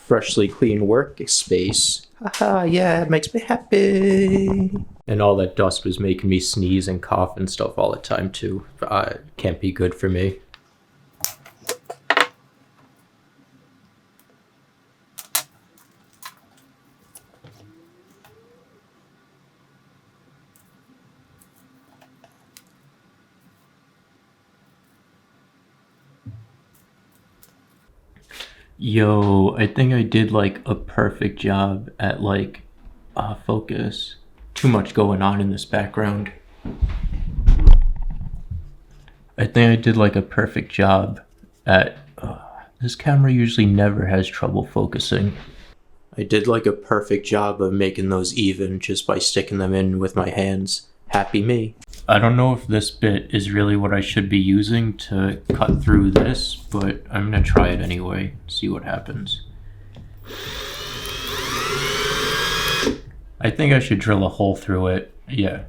freshly clean workspace. Haha, yeah, it makes me happy. And all that dust was making me sneeze and cough and stuff all the time too. Can't be good for me. Yo, I think I did like a perfect job at like focus. Too much going on in this background. I think I did like a perfect job at this camera usually never has trouble focusing. I did like a perfect job of making those even just by sticking them in with my hands. Happy me. I don't know if this bit is really what I should be using to cut through this, but I'm gonna try it anyway, see what happens. I think I should drill a hole through it, yeah.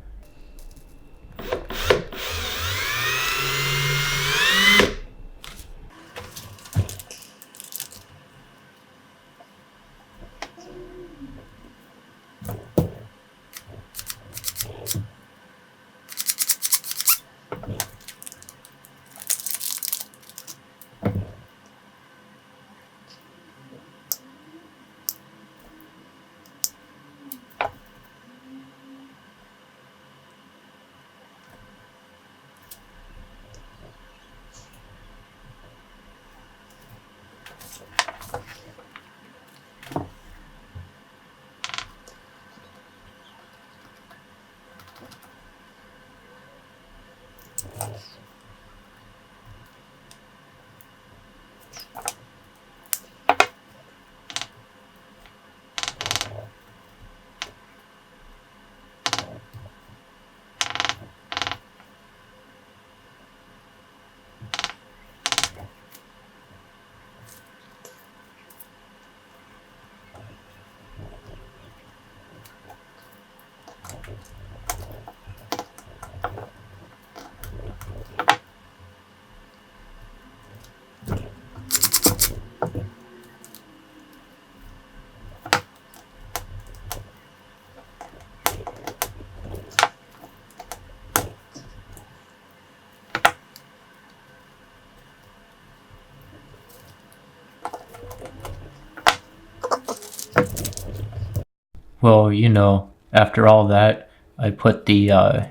Well, you know, after all that, I put the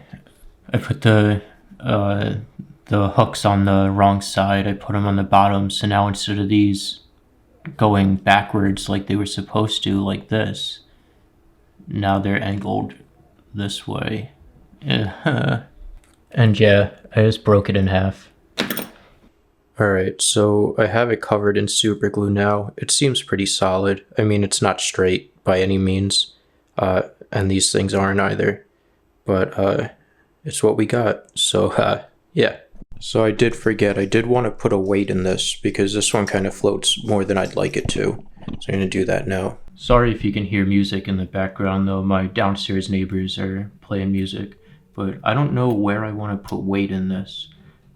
hooks on the wrong side. I put them on the bottom. So now instead of these going backwards like they were supposed to, like this, now they're angled this way. And yeah, I just broke it in half. Alright, so I have it covered in super glue now. It seems pretty solid. I mean, it's not straight by any means. And these things aren't either, but it's what we got. So yeah. So I did forget, I did want to put a weight in this because this one kind of floats more than I'd like it to. So I'm gonna do that now. Sorry if you can hear music in the background though, my downstairs neighbors are playing music, but I don't know where I want to put weight in this.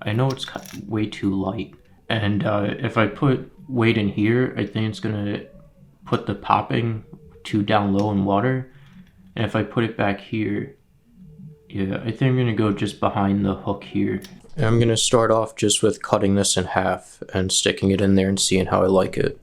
I know it's way too light, and if I put weight in here, I think it's gonna put the popping too down low in water. And if I put it back here, yeah, I think I'm gonna go just behind the hook here. And I'm gonna start off just with cutting this in half and sticking it in there and seeing how I like it.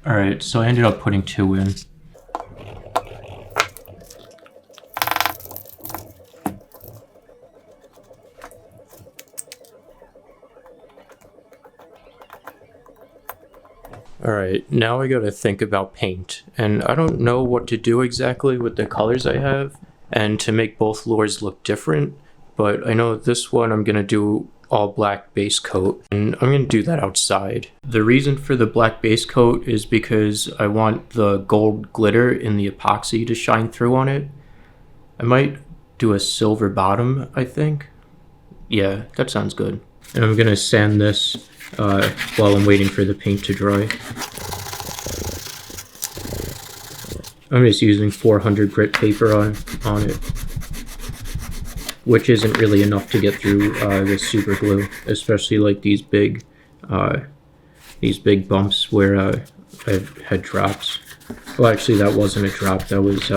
Alright, so I ended up putting 2 in. Alright, now I gotta think about paint, and I don't know what to do exactly with the colors I have and to make both lures look different, but I know this one I'm gonna do all black base coat, and I'm gonna do that outside. The reason for the black base coat is because I want the gold glitter in the epoxy to shine through on it. I might do a silver bottom, I think. Yeah, that sounds good. And I'm gonna sand this while I'm waiting for the paint to dry. I'm just using 400 grit paper on it, which isn't really enough to get through the super glue, especially like these big bumps where I've had drops. Well, actually, that wasn't a drop. That was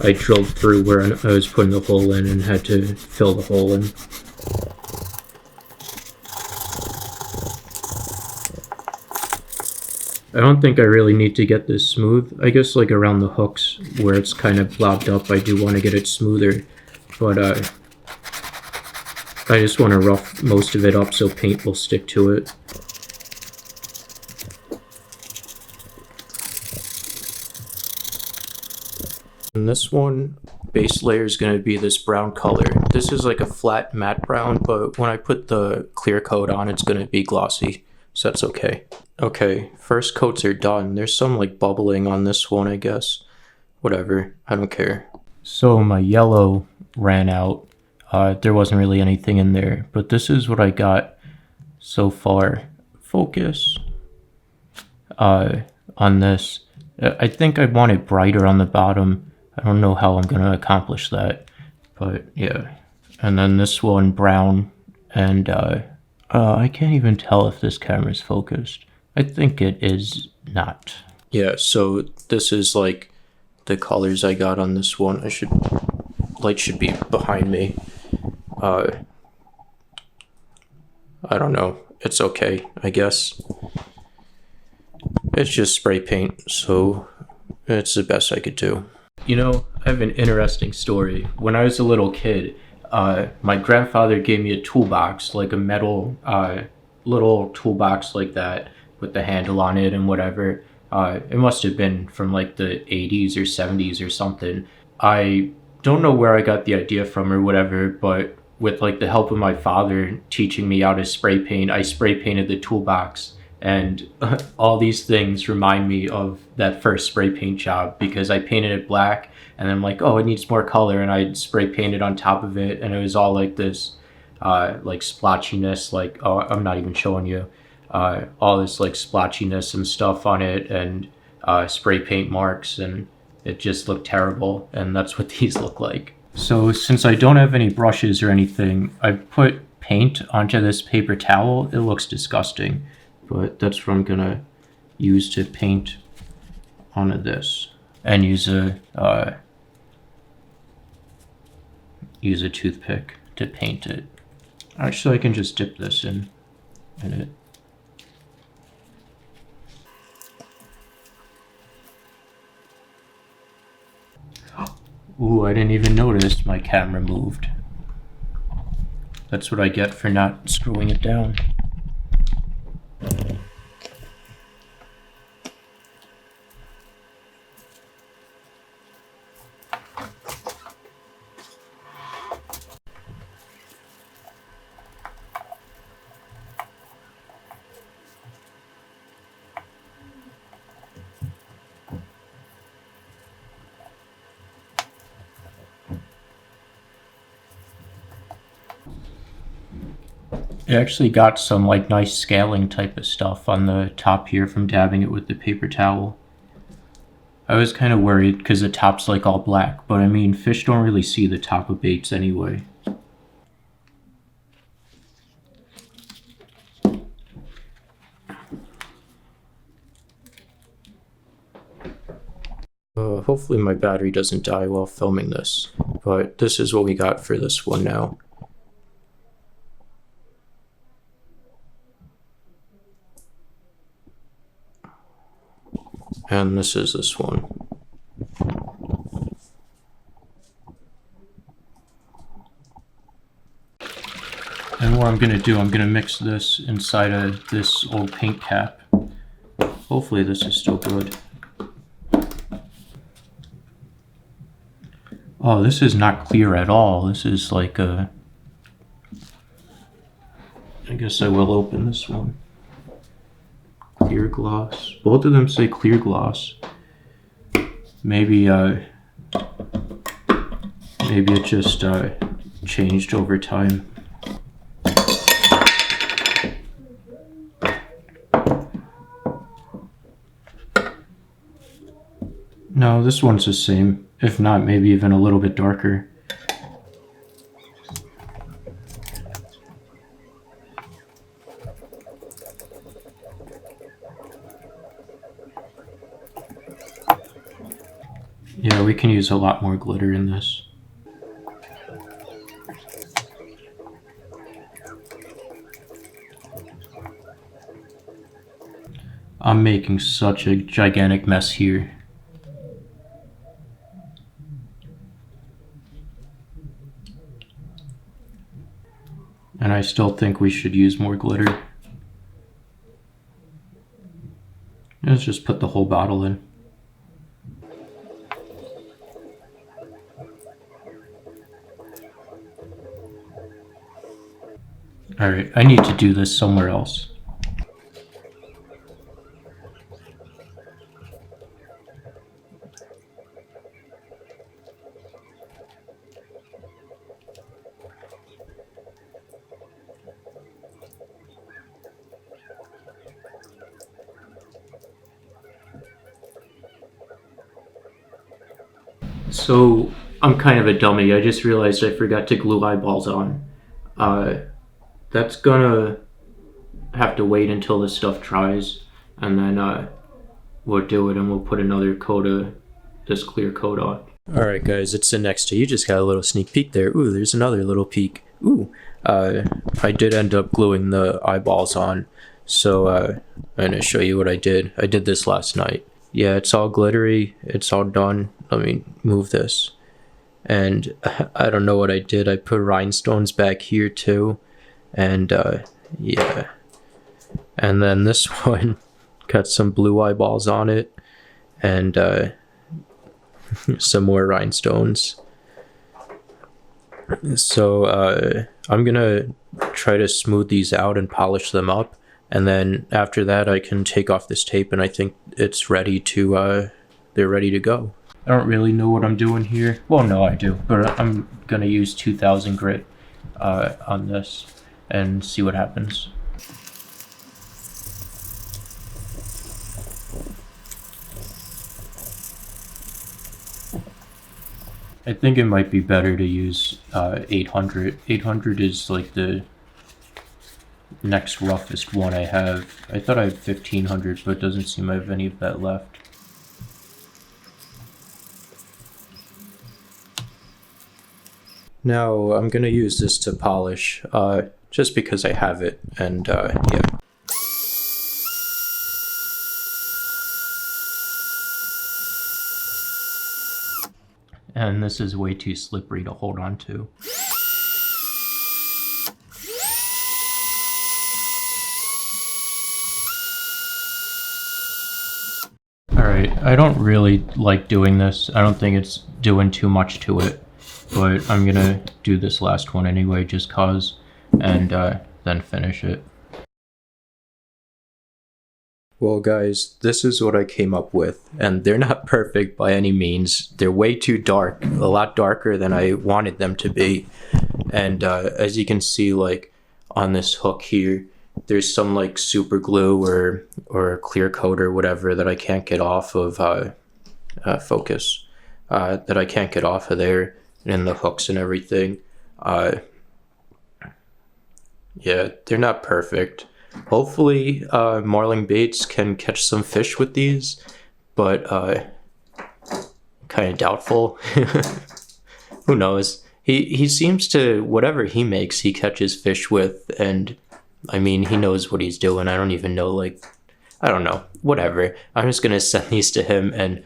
I drilled through where I was putting the hole in and had to fill the hole in. I don't think I really need to get this smooth. I guess like around the hooks where it's kind of blobbed up, I do want to get it smoother, but I just want to rough most of it up so paint will stick to it. And this one, base layer is going to be this brown color. This is like a flat matte brown, but when I put the clear coat on, it's going to be glossy, so that's okay. Okay, first coats are done. There's some like bubbling on this one, I guess. Whatever, I don't care. So my yellow ran out. There wasn't really anything in there, but this is what I got so far. Focus on this. I think I want it brighter on the bottom. I don't know how I'm gonna accomplish that, but yeah. And then this one brown, and I can't even tell if this camera's focused. I think it is not. Yeah, so this is like the colors I got on this one. Light should be behind me. I don't know. It's okay, I guess. It's just spray paint, so it's the best I could do. You know, I have an interesting story. When I was a little kid, my grandfather gave me a toolbox, like a metal little toolbox like that with the handle on it and whatever. It must have been from like the 80s or 70s or something. I don't know where I got the idea from or whatever, but with like the help of my father teaching me how to spray paint, I spray painted the toolbox. And all these things remind me of that first spray paint job because I painted it black and I'm like, oh, it needs more color, and I spray painted on top of it, and it was all like this like splotchiness, like, oh, I'm not even showing you, all this like splotchiness and stuff on it, and spray paint marks, and it just looked terrible, and that's what these look like. So since I don't have any brushes or anything, I put paint onto this paper towel. It looks disgusting, but that's what I'm gonna use to paint onto this, and use a toothpick to paint it. Actually, I can just dip this in it. Ooh, I didn't even notice my camera moved. That's what I get for not screwing it down. It actually got some like nice scaling type of stuff on the top here from dabbing it with the paper towel. I was kind of worried because the top's like all black, but I mean, fish don't really see the top of baits anyway. Hopefully my battery doesn't die while filming this, but this is what we got for this one now. And this is this one. And what I'm gonna do, I'm gonna mix this inside of this old paint cap. Hopefully this is still good. Oh, this is not clear at all. This is like a... I guess I will open this one. Clear gloss. Both of them say clear gloss. Maybe it just changed over time. No, this one's the same. If not, maybe even a little bit darker. Yeah, we can use a lot more glitter in this. I'm making such a gigantic mess here. And I still think we should use more glitter. Let's just put the whole bottle in. Alright, I need to do this somewhere else. So, I'm kind of a dummy. I just realized I forgot to glue eyeballs on. That's gonna have to wait until this stuff dries, and then we'll do it and we'll put another coat of this clear coat on. Alright guys, it's the next day. You just got a little sneak peek there. Ooh, there's another little peek. Ooh, I did end up gluing the eyeballs on, so I'm gonna show you what I did. I did this last night. Yeah, it's all glittery, it's all done. Let me move this. And I don't know what I did. I put rhinestones back here too. And yeah. And then this one got some blue eyeballs on it. And some more rhinestones. So I'm gonna try to smooth these out and polish them up. And then after that I can take off this tape and I think it's ready to, they're ready to go. I don't really know what I'm doing here. Well, no, I do, but I'm gonna use 2000 grit on this and see what happens. I think it might be better to use 800. 800 is like the next roughest one I have. I thought I had 1500, but it doesn't seem I have any of that left. Now I'm gonna use this to polish, just because I have it, and yeah. And this is way too slippery to hold on to. Alright, I don't really like doing this. I don't think it's doing too much to it. But I'm gonna do this last one anyway, just cause, and then finish it. Well guys, this is what I came up with, and they're not perfect by any means. They're way too dark, a lot darker than I wanted them to be. And as you can see, like on this hook here, there's some like super glue or clear coat or whatever that I can't get off of focus, that I can't get off of there. And the hooks and everything. Yeah, they're not perfect. Hopefully Marling Baits can catch some fish with these, but kind of doubtful. Who knows? He seems to, whatever he makes, he catches fish with, and I mean, he knows what he's doing. I don't even know, like, I don't know, whatever. I'm just gonna send these to him and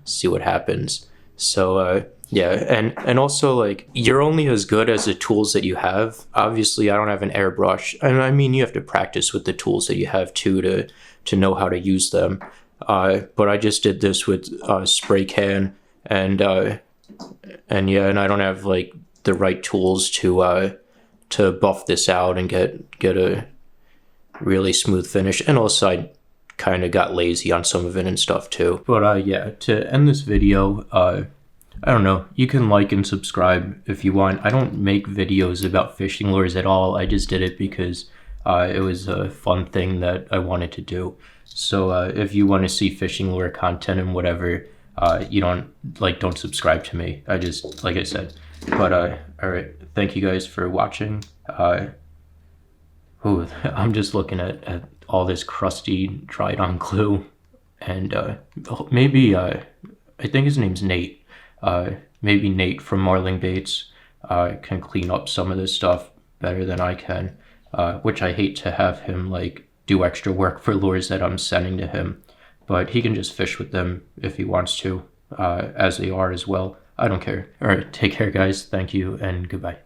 see what happens. So yeah, and also, like, you're only as good as the tools that you have. Obviously, I don't have an airbrush, and I mean, you have to practice with the tools that you have too to know how to use them. But I just did this with spray can, and And yeah, and I don't have like the right tools to buff this out and get a really smooth finish. And also I kind of got lazy on some of it and stuff too. But yeah, to end this video, I don't know, you can like and subscribe if you want. I don't make videos about fishing lures at all. I just did it because it was a fun thing that I wanted to do. So if you want to see fishing lure content and whatever, you don't subscribe to me. I just, like I said. But all right, thank you guys for watching. Ooh, I'm just looking at all this crusty dried on glue, and maybe I think his name's Nate. Maybe Nate from Marling Baits can clean up some of this stuff better than I can, which I hate to have him like do extra work for lures that I'm sending to him, but he can just fish with them if he wants to, as they are as well. I don't care. All right, take care guys, thank you and goodbye.